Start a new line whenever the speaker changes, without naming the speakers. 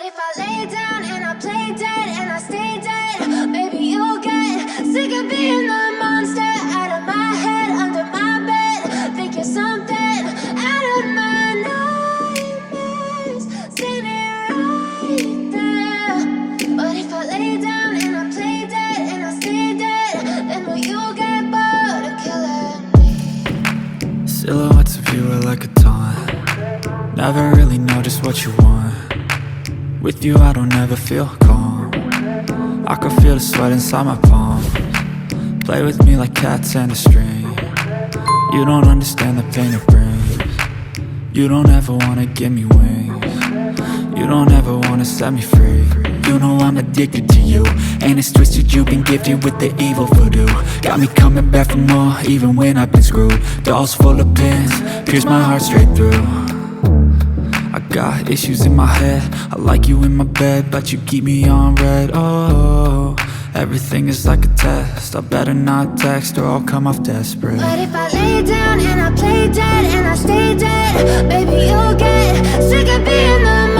if I lay down and I play dead and I stay dead, maybe you'll get sick of being the monster out of my head, under my bed. Think you're something out of my nightmares, standing right there. But if I lay down and I play dead and I stay dead, then will you get bored of killing me?
Silhouettes of you are like a taunt. Never really know just what you want. With you I don't ever feel calm. I can feel the sweat inside my palm. Play with me like cats and a string. You don't understand the pain it brings. You don't ever wanna give me wings. You don't ever wanna set me free. You know I'm addicted to you, and it's twisted, you've been gifted with the evil voodoo. Got me coming back for more, even when I've been screwed. Dolls full of pins, pierce my heart straight through. I got issues in my head, I like you in my bed, but you keep me on red. Oh, everything is like a test, I better not text or I'll come off desperate.
But if I lay down and I play dead and I stay dead, baby you'll get sick of being the